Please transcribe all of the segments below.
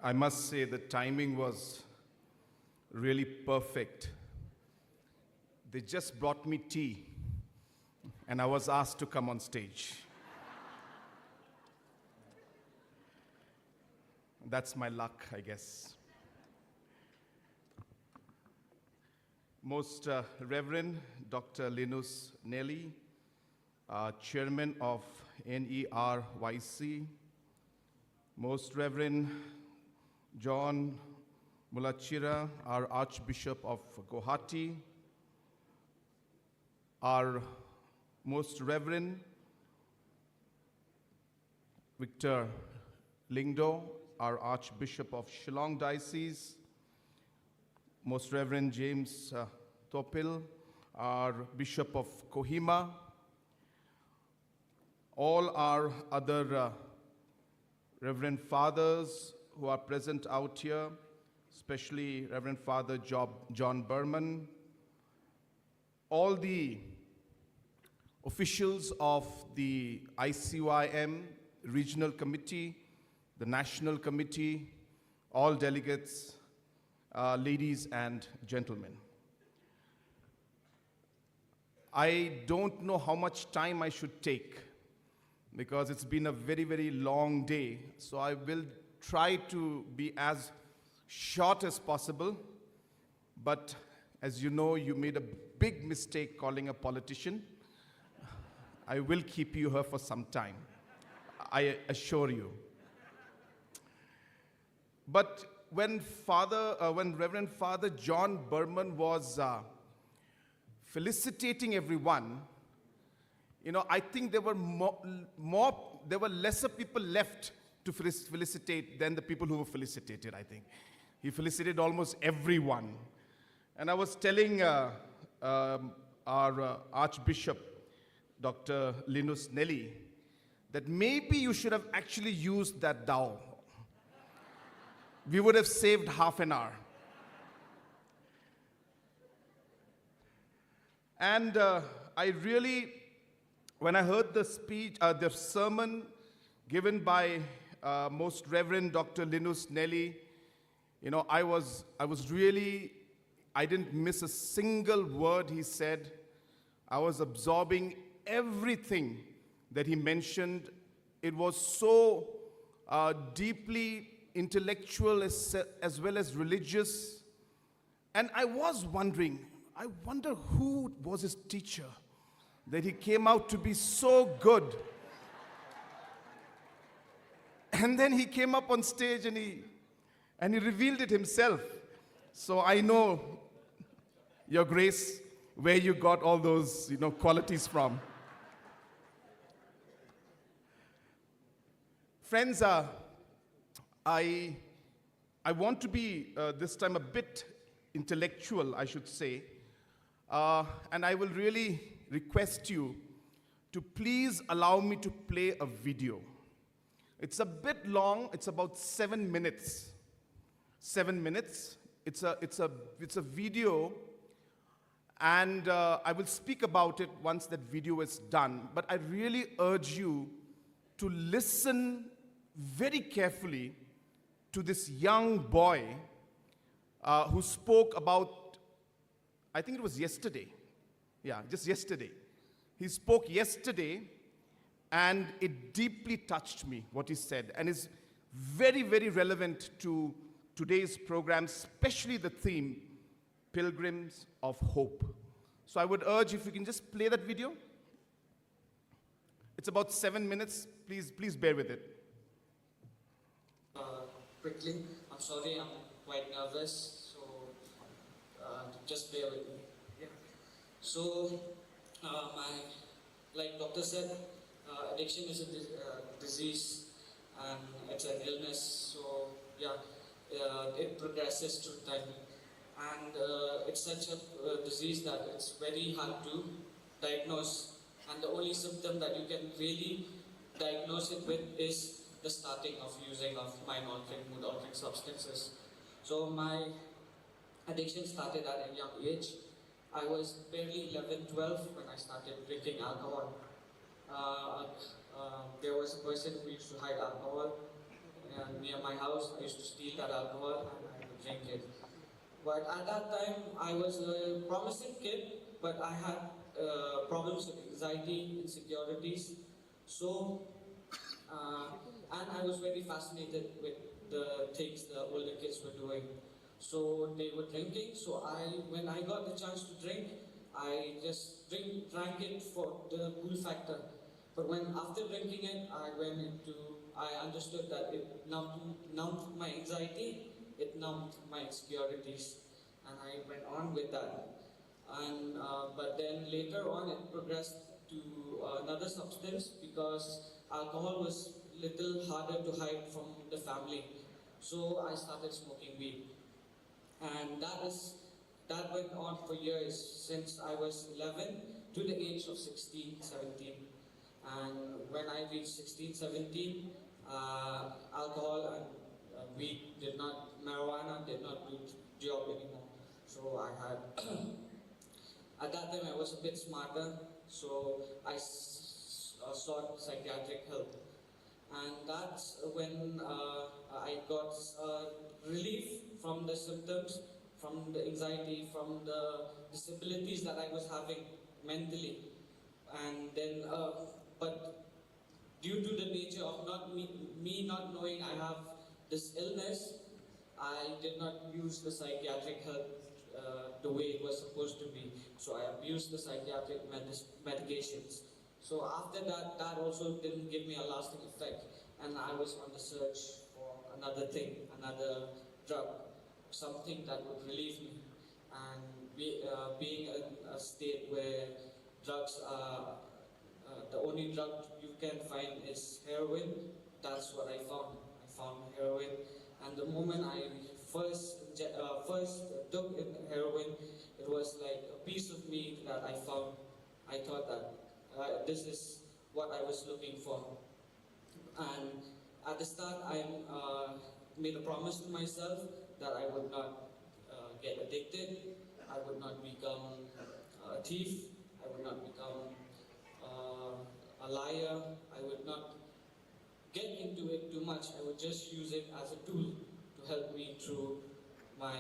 I must say the timing was really perfect. They just brought me tea, and I was asked to come on stage. That's my luck, I guess. Most Reverend Dr. Linus Nelly, Chairman of NERYC, Most Reverend John Mulachira, our Archbishop of Guwahati, our Most Reverend Victor Lingdo, our Archbishop of Shillong Diocese, Most Reverend James Topil, our Bishop of Kohima, all our other Reverend Fathers who are present out here, especially Reverend Father John Berman, all the officials of the ICYM Regional Committee, the National Committee, all delegates, ladies and gentlemen. I don't know how much time I should take because it's been a very, very long day. So I will try to be as short as possible. But as you know, you made a big mistake calling a politician. I will keep you here for some time, I assure you. But when Reverend Father John Berman was felicitating everyone, you know, I think there were lesser people left to felicitate than the people who were felicitated, I think. He felicitated almost everyone. And I was telling our Archbishop, Dr. Linus Nelly, that maybe you should have actually used that dao. We would have saved half an hour. And I really, when I heard the speech, the sermon given by Most Reverend Dr. Linus Nelly, you know, I didn't miss a single word he said. I was absorbing everything that he mentioned. It was so deeply intellectual as well as religious. And I was wondering, I wonder who was his teacher that he came out to be so good. And then he came up on stage and he revealed it himself. So I know, Your Grace, where you got all those, you know, qualities from. Friends, I want to be this time a bit intellectual, I should say, and I will really request you to please allow me to play a video. It's a bit long. It's about 7 minutes. 7 minutes. It's a video, and I will speak about it once that video is done. But I really urge you to listen very carefully to this young boy who spoke about, I think it was yesterday. Yeah, just yesterday. He spoke yesterday, and it deeply touched me, what he said, and is very, very relevant to today's program, especially the theme, Pilgrims of Hope. So I would urge if you can just play that video. It's about 7 minutes. Please bear with it. Quickly, I'm sorry, I'm quite nervous, so just bear with me. Yeah. So, like doctor said, addiction is a disease and it's an illness. So yeah, it progresses through time, and it's such a disease that it's very hard to diagnose. And the only symptom that you can really diagnose it with is the starting of using of mind-altering, mood-altering substances. So my addiction started at a young age. I was barely 11, 12 when I started drinking alcohol. There was a person who used to hide alcohol near my house. I used to steal that alcohol and I would drink it. But at that time, I was a promising kid, but I had problems with anxiety, insecurities. So, uh, and I was very fascinated with the things the older kids were doing. So they were drinking. So when I got the chance to drink, I just drank it for the cool factor. But when after drinking it, I understood that it numbed my anxiety, it numbed my insecurities, and I went on with that. And but then later on, it progressed to another substance because alcohol was little harder to hide from the family. So I started smoking weed, and that went on for years since I was 11 to the age of 16, 17. And when I reached 16, 17, alcohol and marijuana did not do job anymore. So I had, at that time I was a bit smarter, so I sought psychiatric help. And that's when I got relief from the symptoms, from the anxiety, from the disabilities that I was having mentally. And then, but due to the nature of me not knowing I have this illness, I did not use the psychiatric help the way it was supposed to be. So I abused the psychiatric medications. So after that, that also didn't give me a lasting effect, and I was on the search for another thing, another drug, something that would relieve me. And being in a state where drugs are the only drug you can find is heroin, that's what I found. I found heroin, and the moment I first took in heroin, it was like a piece of me that I found. I thought that this is what I was looking for. And at the start, I made a promise to myself that I would not get addicted, I would not become a thief, I would not become a liar, I would not get into it too much, I would just use it as a tool to help me through my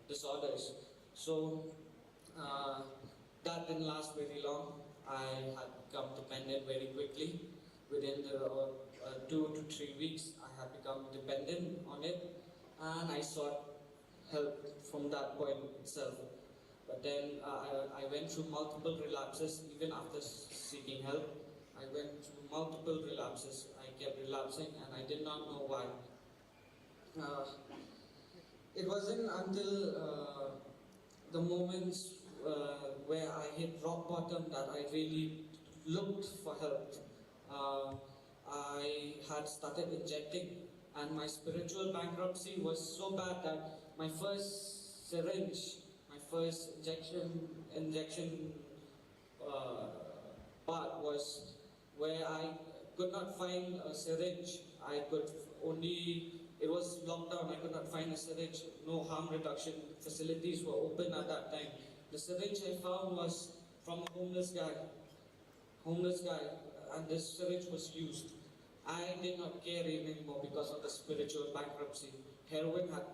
disorders. So that didn't last very long. I had become dependent very quickly. Within the 2 to 3 weeks, I had become dependent on it, and I sought help from that point itself. But then I went through multiple relapses, even after seeking help. I went through multiple relapses. I kept relapsing, and I did not know why. It wasn't until the moments where I hit rock bottom that I really looked for help. I had started injecting, and my spiritual bankruptcy was so bad that my first syringe, my first injection part was where I could not find a syringe. I could only, it was locked down, I could not find a syringe. No harm reduction facilities were open at that time. The syringe I found was from a homeless guy, and this syringe was used. I did not care anymore because of the spiritual bankruptcy. Heroin had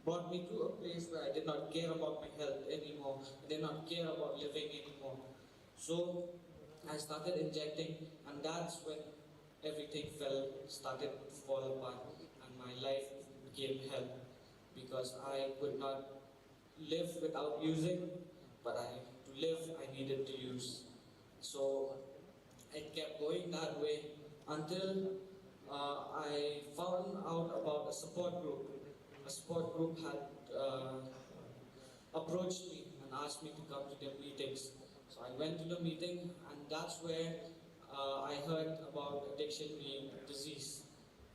brought me to a place where I did not care about my health anymore. I did not care about living anymore. So I started injecting, and that's when everything started to fall apart, and my life became hell because I could not live without using, but to live I needed to use. So it kept going that way until I found out about a support group. A support group had approached me and asked me to come to their meetings. So I went to the meeting, and that's where I heard about addiction being a disease.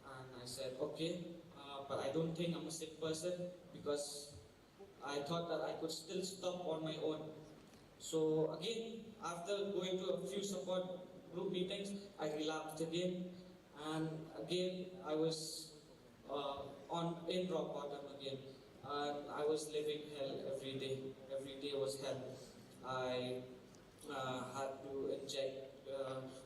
And I said, okay, but I don't think I'm a sick person because I thought that I could still stop on my own. So again, after going to a few support group meetings, I relapsed again, and again I was in rock bottom again, and I was living hell every day. Every day was hell. I had to inject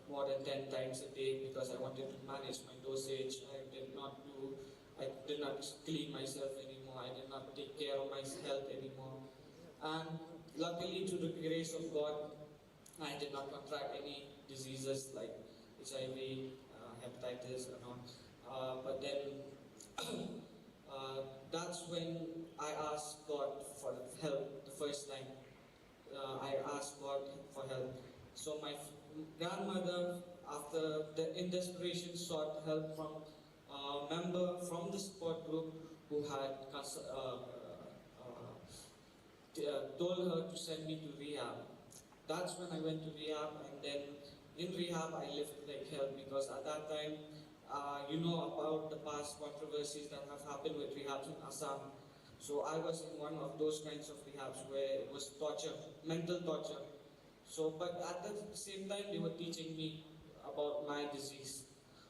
more than 10 times a day because I wanted to manage my dosage. I did not clean myself anymore. I did not take care of my health anymore. And luckily, through the grace of God, I did not contract any diseases like HIV, hepatitis, and all. But then that's when I asked God for help the first time. I asked God for help. So my grandmother, after in desperation, sought help from a member from the support group who had told her to send me to rehab. That's when I went to rehab, and then in rehab I lived like hell because at that time, you know about the past controversies that have happened with rehabs in Assam. So I was in one of those kinds of rehabs where it was torture, mental torture. So, but at the same time, they were teaching me about my disease.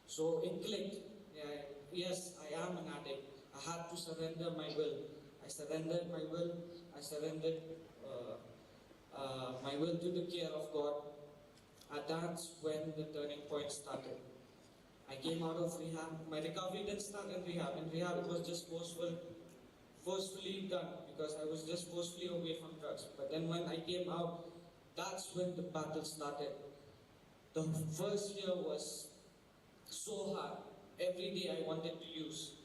So it clicked. Yeah, yes, I am an addict. I had to surrender my will. I surrendered my will. I surrendered my will to the care of God. And that's when the turning point started. I came out of rehab. My recovery didn't start in rehab. In rehab, it was just forcefully done because I was just forcefully away from drugs. But then when I came out, that's when the battle started. The first year was so hard. Every day I wanted to use.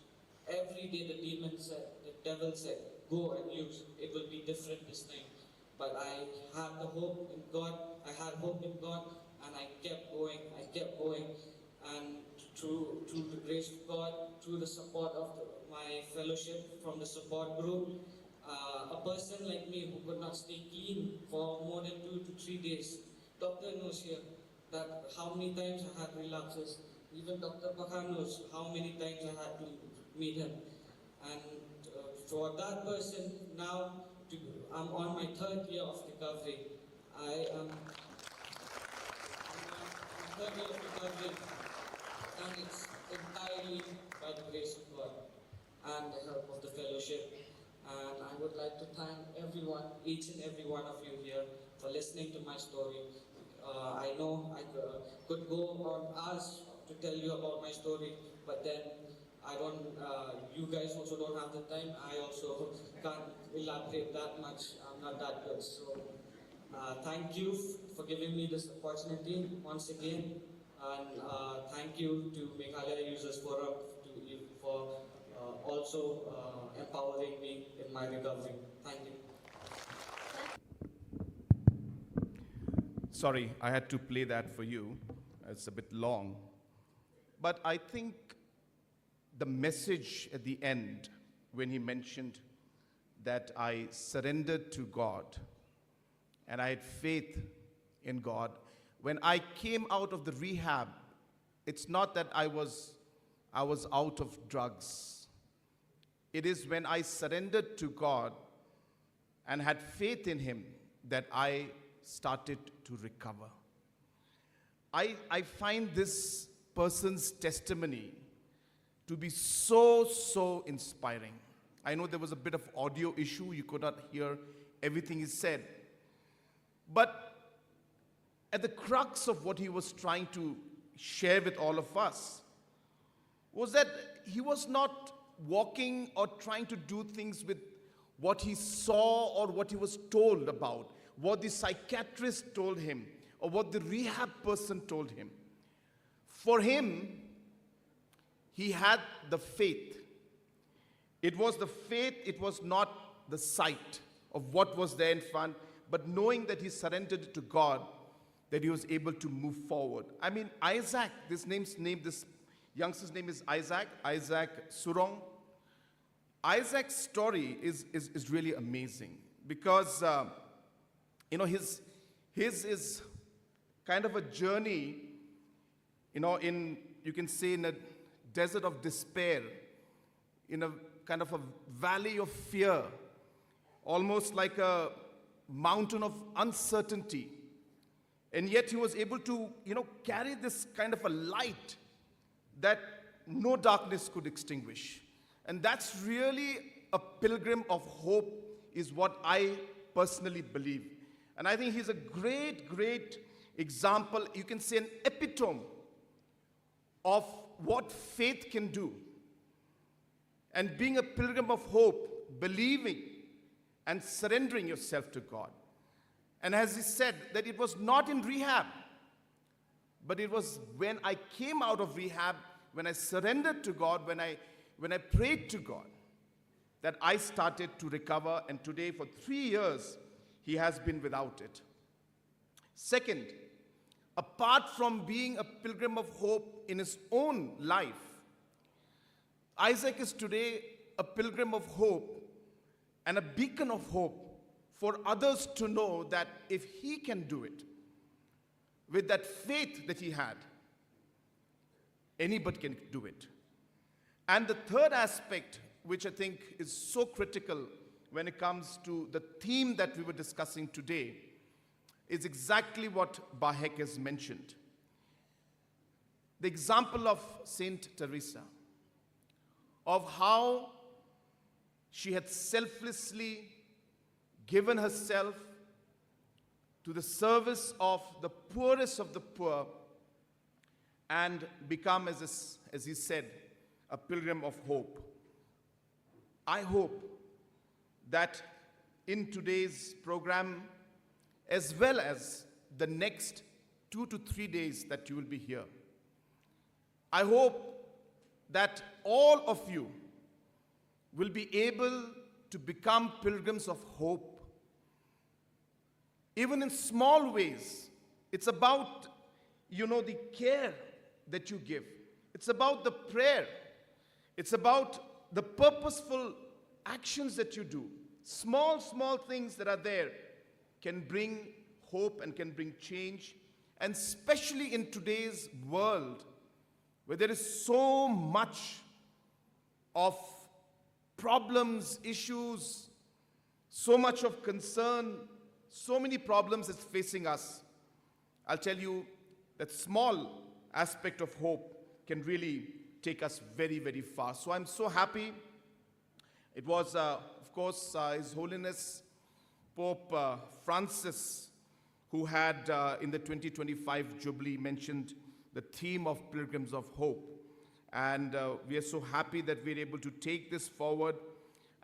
Every day the demon said, the devil said, go and use. It will be different this time. But I had the hope in God. I had hope in God, and I kept going. I kept going, and through the grace of God, through the support of my fellowship from the support group, a person like me who could not stay clean for more than 2 to 3 days. Doctor knows here that how many times I had relapses. Even Dr. Pakha knows how many times I had to meet him. And for that person, now I'm on my 3rd year of recovery. I am on my 3rd year of recovery, and it's entirely by the grace of God and the help of the fellowship. And I would like to thank everyone, each and every one of you here, for listening to my story. I know I could go on hours to tell you about my story, but then I don't. You guys also don't have the time. I also can't elaborate that much. I'm not that good. So thank you for giving me this opportunity once again, and thank you to Meghalaya Users Forum for also empowering me in my recovery. Thank you. Sorry, I had to play that for you. It's a bit long. But I think the message at the end, when he mentioned that I surrendered to God and I had faith in God, when I came out of the rehab, it's not that I was out of drugs. It is when I surrendered to God and had faith in Him that I started to recover. I find this person's testimony to be so inspiring. I know there was a bit of audio issue. You could not hear everything he said. But at the crux of what he was trying to share with all of us was that he was not walking or trying to do things with what he saw or what he was told about, what the psychiatrist told him or what the rehab person told him. For him, he had the faith. It was the faith, it was not the sight of what was there in front, but knowing that he surrendered to God, that he was able to move forward. I mean, Isaac, this youngster's name is Isaac Surong. Isaac's story is really amazing because, his is kind of a journey, you can say in a desert of despair, in a kind of a valley of fear, almost like a mountain of uncertainty. And yet he was able to, carry this kind of a light that no darkness could extinguish. And that's really a pilgrim of hope is what I personally believe. And I think he's a great example, you can say an epitome of what faith can do. And being a pilgrim of hope, believing and surrendering yourself to God. And as he said, that it was not in rehab, but it was when I came out of rehab, when I surrendered to God, when I prayed to God, that I started to recover. And today, for 3 years, he has been without it. Second, apart from being a pilgrim of hope in his own life, Isaac is today a pilgrim of hope and a beacon of hope for others to know that if he can do it, with that faith that he had, anybody can do it. And the third aspect, which I think is so critical when it comes to the theme that we were discussing today, is exactly what Bahek has mentioned. The example of Saint Teresa, of how she had selflessly given herself to the service of the poorest of the poor and become, as he said, a pilgrim of hope. I hope that in today's program, as well as the next 2 to 3 days that you will be here, I hope that all of you will be able to become pilgrims of hope. Even in small ways, it's about, the care that you give. It's about the prayer. It's about the purposeful actions that you do. Small things that are there can bring hope and can bring change. And especially in today's world, where there is so much of problems, issues, so much of concern, so many problems that's facing us, I'll tell you that small aspect of hope can really take us very, very far. So I'm so happy. It was, of course, His Holiness Pope Francis who had, in the 2025 Jubilee, mentioned the theme of Pilgrims of Hope. And we are so happy that we're able to take this forward.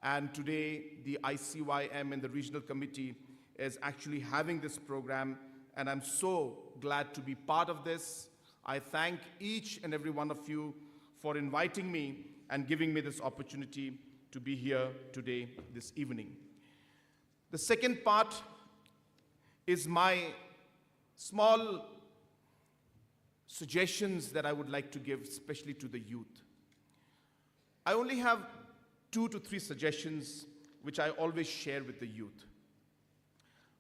And today, the ICYM and the regional committee is actually having this program. And I'm so glad to be part of this. I thank each and every one of you for inviting me and giving me this opportunity to be here today, this evening. The second part is my small suggestions that I would like to give, especially to the youth. I only have 2 to 3 suggestions which I always share with the youth.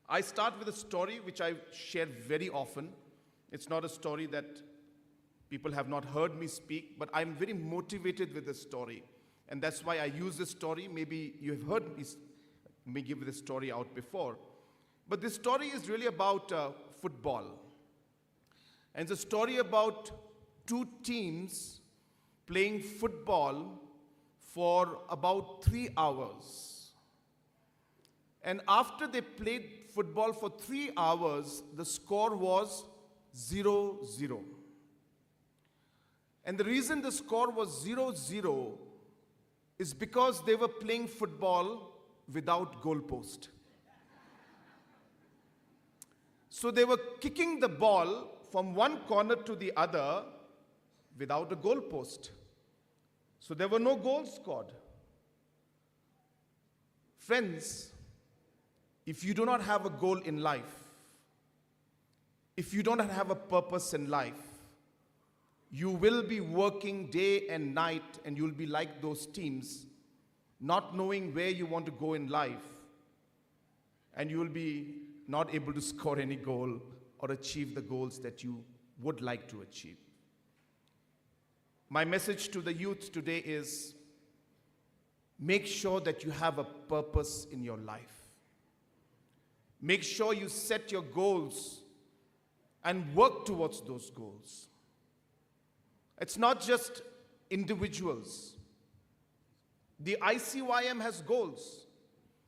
I start with a story which I share very often. It's not a story that people have not heard me speak, but I'm very motivated with this story. And that's why I use this story. Maybe you have heard me give this story out before. But this story is really about football. And it's a story about 2 teams playing football for about 3 hours. And after they played football for 3 hours, the score was 0-0. And the reason the score was 0-0 is because they were playing football without goalpost. So they were kicking the ball from one corner to the other without a goalpost. So there were no goals scored. Friends, if you do not have a goal in life, if you don't have a purpose in life, you will be working day and night, and you'll be like those teams, not knowing where you want to go in life, and you will be not able to score any goal or achieve the goals that you would like to achieve. My message to the youth today is, make sure that you have a purpose in your life. Make sure you set your goals and work towards those goals. It's not just individuals. The ICYM has goals,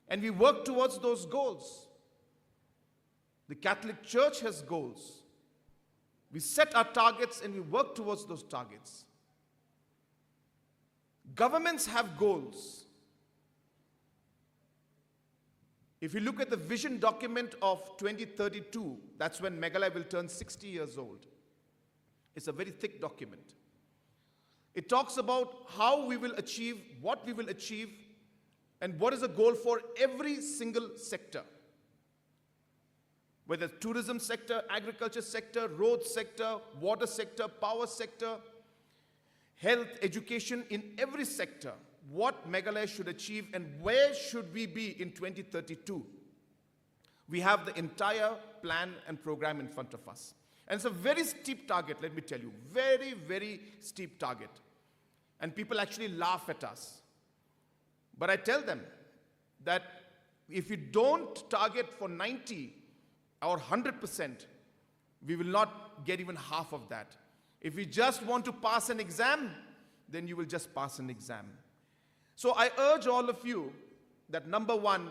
and we work towards those goals. The Catholic Church has goals, We set our targets and we work towards those targets. Governments have goals. If you look at the vision document of 2032, that's when Meghalaya will turn 60 years old. It's a very thick document. It talks about how we will achieve, what we will achieve, and what is the goal for every single sector. Whether tourism sector, agriculture sector, road sector, water sector, power sector, health, education, in every sector, what Meghalaya should achieve and where should we be in 2032. We have the entire plan and program in front of us. And it's a very steep target, let me tell you. Very, very steep target. And people actually laugh at us. But I tell them that if we don't target for 90 or 100%, we will not get even half of that. If we just want to pass an exam, then you will just pass an exam. So I urge all of you that number one,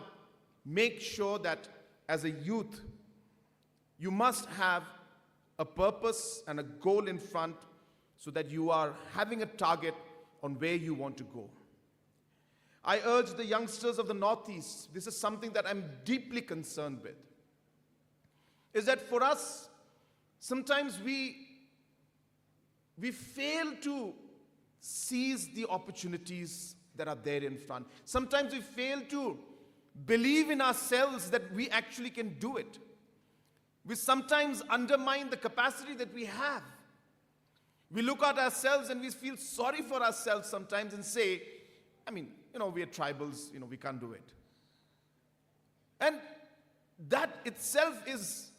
make sure that as a youth, you must have a purpose and a goal in front so that you are having a target on where you want to go. I urge the youngsters of the Northeast, this is something that I'm deeply concerned with, is that for us, sometimes we fail to seize the opportunities that are there in front. Sometimes we fail to believe in ourselves that we actually can do it. We sometimes undermine the capacity that we have. We look at ourselves and we feel sorry for ourselves sometimes and say, we are tribals, we can't do it. And that itself is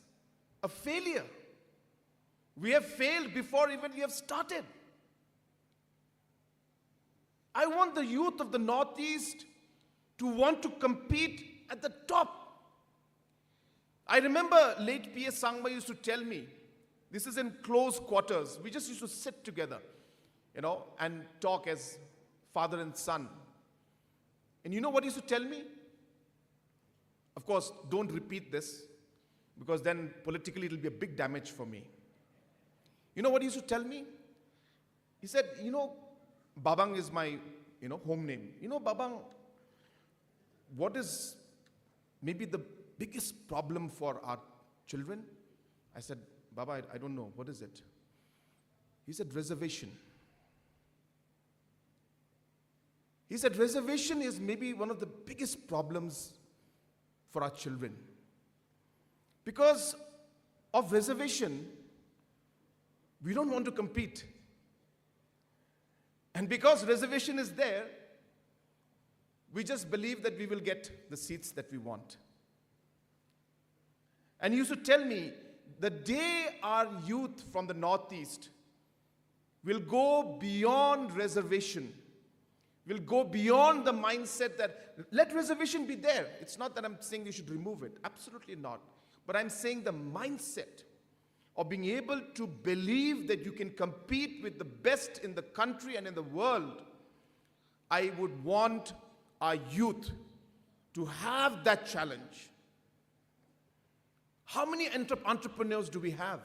a failure. We have failed before even we have started. I want the youth of the Northeast to want to compete at the top. I remember late K.Sangma used to tell me, this is in close quarters, we just used to sit together, and talk as father and son. And you know what he used to tell me? Of course, don't repeat this, because then politically it will be a big damage for me. You know what he used to tell me? He said, Babang is my, home name. Babang, what is maybe the biggest problem for our children? I said, Baba, I don't know. What is it? He said, reservation. He said, reservation is maybe one of the biggest problems for our children. Because of reservation, we don't want to compete. And because reservation is there, we just believe that we will get the seats that we want. And he used to tell me, the day our youth from the Northeast will go beyond reservation, will go beyond the mindset that let reservation be there. It's not that I'm saying you should remove it. Absolutely not. But I'm saying the mindset of being able to believe that you can compete with the best in the country and in the world. I would want our youth to have that challenge. How many entrepreneurs do we have?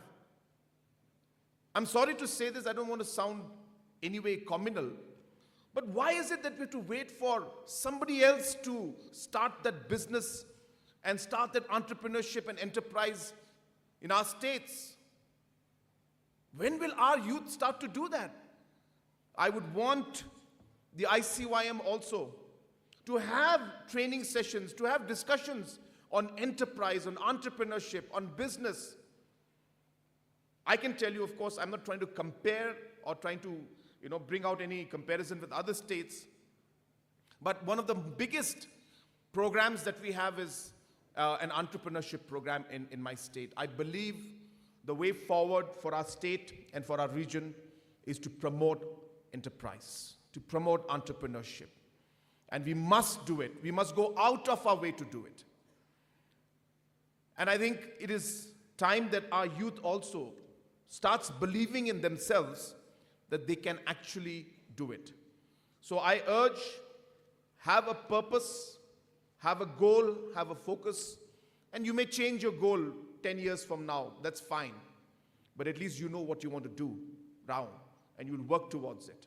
I'm sorry to say this, I don't want to sound anyway communal, but why is it that we have to wait for somebody else to start that business and start that entrepreneurship and enterprise in our states? When will our youth start to do that? I would want the ICYM also to have training sessions, to have discussions on enterprise, on entrepreneurship, on business. I can tell you, of course, I'm not trying to compare or trying to bring out any comparison with other states. But one of the biggest programs that we have is an entrepreneurship program in my state. I believe the way forward for our state and for our region is to promote enterprise, to promote entrepreneurship. And we must do it. We must go out of our way to do it. And I think it is time that our youth also starts believing in themselves that they can actually do it. So I urge, have a purpose, have a goal, have a focus, and you may change your goal 10 years from now. That's fine. but at least you know what you want to do round, and you'll work towards it.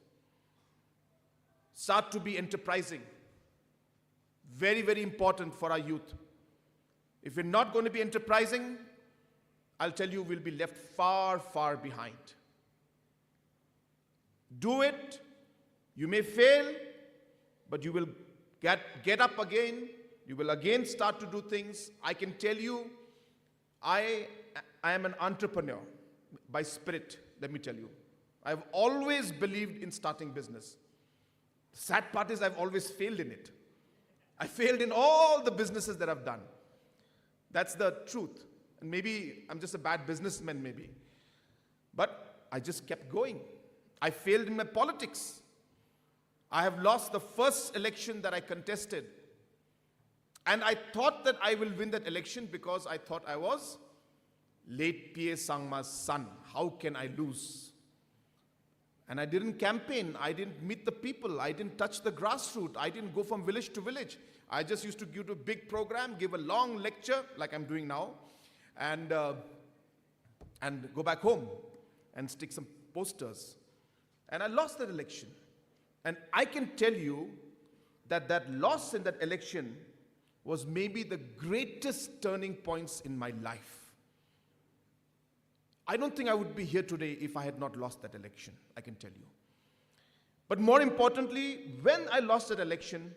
Start to be enterprising. Very, very important for our youth. If we're not going to be enterprising, I'll tell you, we'll be left far, far behind. Do it. You may fail, but you will get up again. You will again start to do things. I can tell you, I am an entrepreneur by spirit, let me tell you. I've always believed in starting business. The sad part is I've always failed in it. I failed in all the businesses that I've done. That's the truth. And maybe I'm just a bad businessman, maybe. But I just kept going. I failed in my politics. I have lost the first election that I contested. And I thought that I will win that election because I thought I was late K.Sangma's son. How can I lose? And I didn't campaign. I didn't meet the people. I didn't touch the grassroots. I didn't go from village to village. I just used to give to a big program, give a long lecture like I'm doing now, and go back home and stick some posters. And I lost that election. And I can tell you that that loss in that election was maybe the greatest turning points in my life. I don't think I would be here today if I had not lost that election, I can tell you. But more importantly, when I lost that election,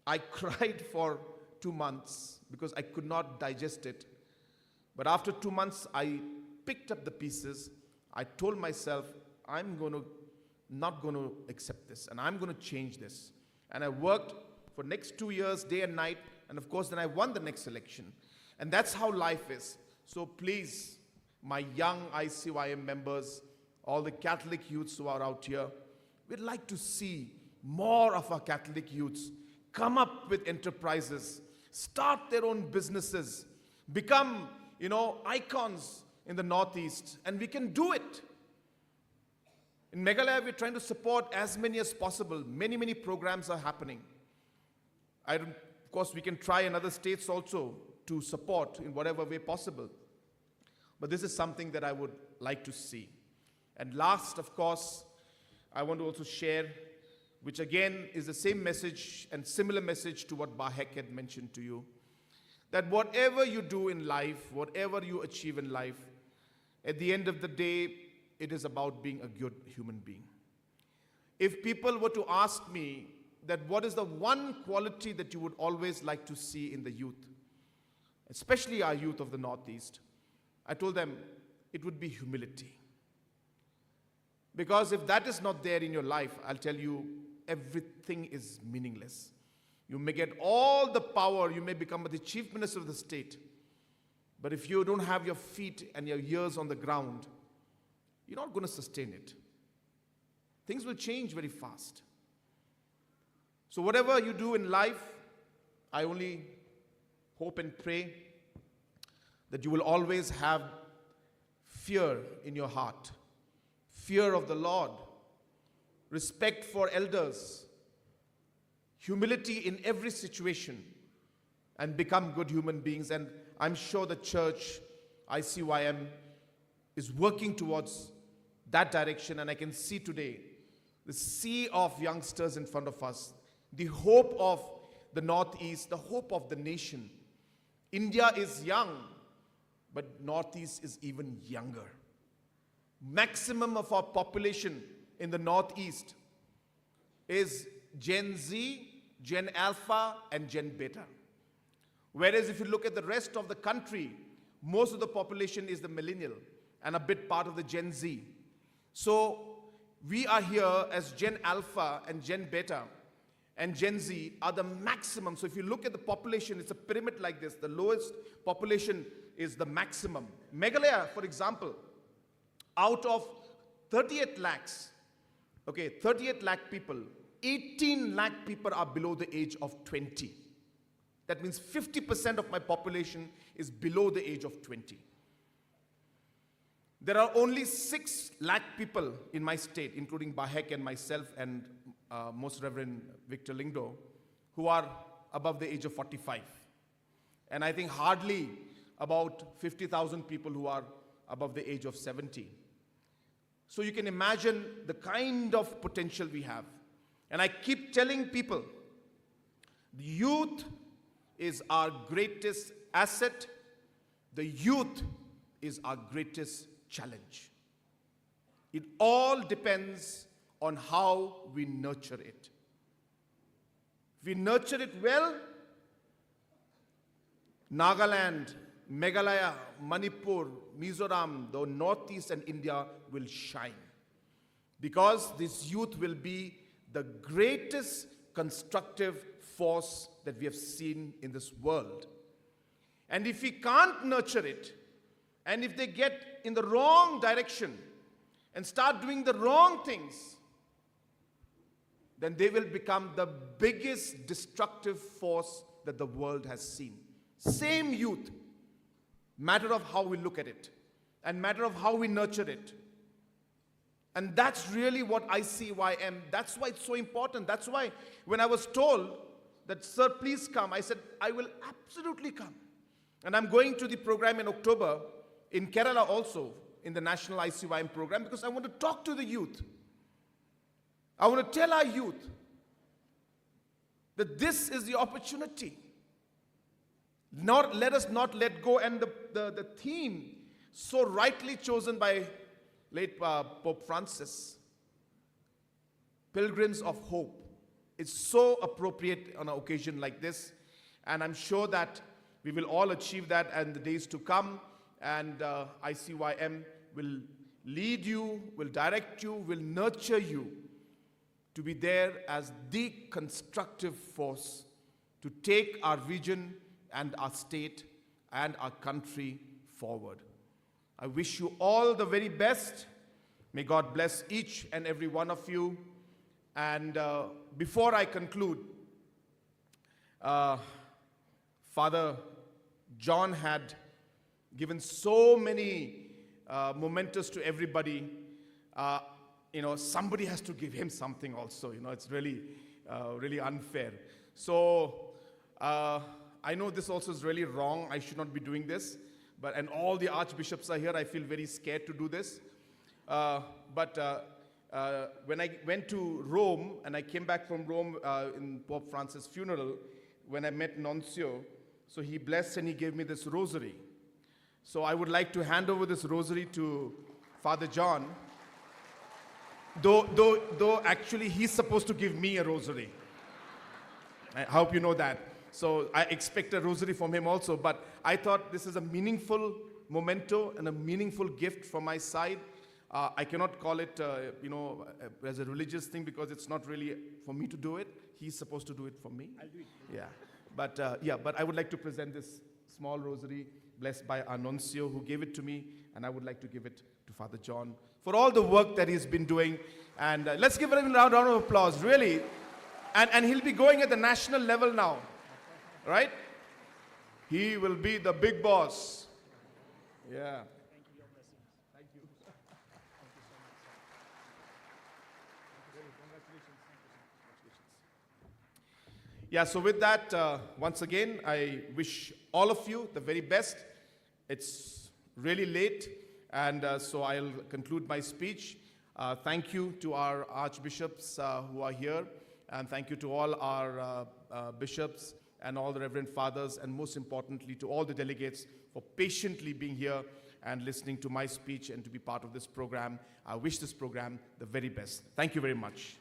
I cried for 2 months because I could not digest it. But after 2 months, I picked up the pieces. I told myself, I'm not going to accept this, and I'm going to change this. And I worked for next 2 years, day and night, and of course, then I won the next election. And that's how life is. So please, my young ICYM members, all the Catholic youths who are out here, we'd like to see more of our Catholic youths come up with enterprises, start their own businesses, become, icons in the Northeast, and we can do it. In Meghalaya, we're trying to support as many as possible. Many, many programs are happening. Of course, we can try in other states also to support in whatever way possible. But this is something that I would like to see. And last, of course, I want to also share, which again is the same message and similar message to what Bahek had mentioned to you, that whatever you do in life, whatever you achieve in life, at the end of the day, it is about being a good human being. If people were to ask me that what is the one quality that you would always like to see in the youth, especially our youth of the Northeast, I told them it would be humility. Because if that is not there in your life, I'll tell you, everything is meaningless. You may get all the power, you may become the chief minister of the state, but if you don't have your feet and your ears on the ground, you're not going to sustain it. Things will change very fast. So whatever you do in life, I only hope and pray that you will always have fear in your heart, fear of the Lord, respect for elders, humility in every situation, and become good human beings. And I'm sure the church, ICYM, is working towards that direction. And I can see today the sea of youngsters in front of us, the hope of the Northeast, the hope of the nation. India is young, but Northeast is even younger. Maximum of our population in the Northeast is Gen Z, Gen Alpha, and Gen Beta. Whereas if you look at the rest of the country, most of the population is the millennial and a bit part of the Gen Z. So we are here as Gen Alpha and Gen Beta, and Gen Z are the maximum. So if you look at the population, it's a pyramid like this. The lowest population is the maximum. Meghalaya, for example, out of 38 lakhs, 38 lakh people, 18 lakh people are below the age of 20. That means 50% of my population is below the age of 20. There are only 6 lakh people in my state, including Bahek and myself and Most Reverend Victor Lingdo, who are above the age of 45. And I think hardly about 50,000 people who are above the age of 70. So you can imagine the kind of potential we have. And I keep telling people, the youth is our greatest asset. The youth is our greatest challenge. It all depends on how we nurture it. If we nurture it well, Nagaland, Meghalaya, Manipur, Mizoram, the Northeast and India will shine. Because this youth will be the greatest constructive force that we have seen in this world. And if we can't nurture it, and if they get in the wrong direction and start doing the wrong things, then they will become the biggest destructive force that the world has seen. Same youth, matter of how we look at it, and matter of how we nurture it. And that's really what ICYM, that's why it's so important. That's why when I was told that, sir, please come, I said, I will absolutely come. And I'm going to the program in October in Kerala also, in the National ICYM program, because I want to talk to the youth. I want to tell our youth that this is the opportunity. Let us not let go. And the theme, so rightly chosen by late Pope Francis, Pilgrims of Hope, is so appropriate on an occasion like this. And I'm sure that we will all achieve that in the days to come. And ICYM will lead you, will direct you, will nurture you to be there as the constructive force to take our region and our state and our country forward. I wish you all the very best. May God bless each and every one of you. And before I conclude, Father John had given so many mementos to everybody. Somebody has to give him something also. It's really, really unfair. So I know this also is really wrong. I should not be doing this. And all the archbishops are here. I feel very scared to do this. When I went to Rome, and I came back from Rome in Pope Francis' funeral, when I met Nuncio, so he blessed and he gave me this rosary. So I would like to hand over this rosary to Father John, though actually he's supposed to give me a rosary. I hope you know that. So I expect a rosary from him also, but I thought this is a meaningful memento and a meaningful gift from my side. I cannot call it, as a religious thing, because it's not really for me to do it. He's supposed to do it for me. I'll do it. Yeah, but I would like to present this small rosary blessed by our nuncio who gave it to me, and I would like to give it to Father John for all the work that he's been doing. And let's give him a round of applause, really. And he'll be going at the national level now, right? He will be the big boss. Yeah. Thank you, your blessings. Thank you. Thank you so much, sir. Congratulations. Yeah, so with that, once again, I wish all of you the very best. It's really late, and so I'll conclude my speech. Thank you to our archbishops who are here, and thank you to all our bishops and all the reverend fathers, and most importantly to all the delegates for patiently being here and listening to my speech and to be part of this program. I wish this program the very best. Thank you very much.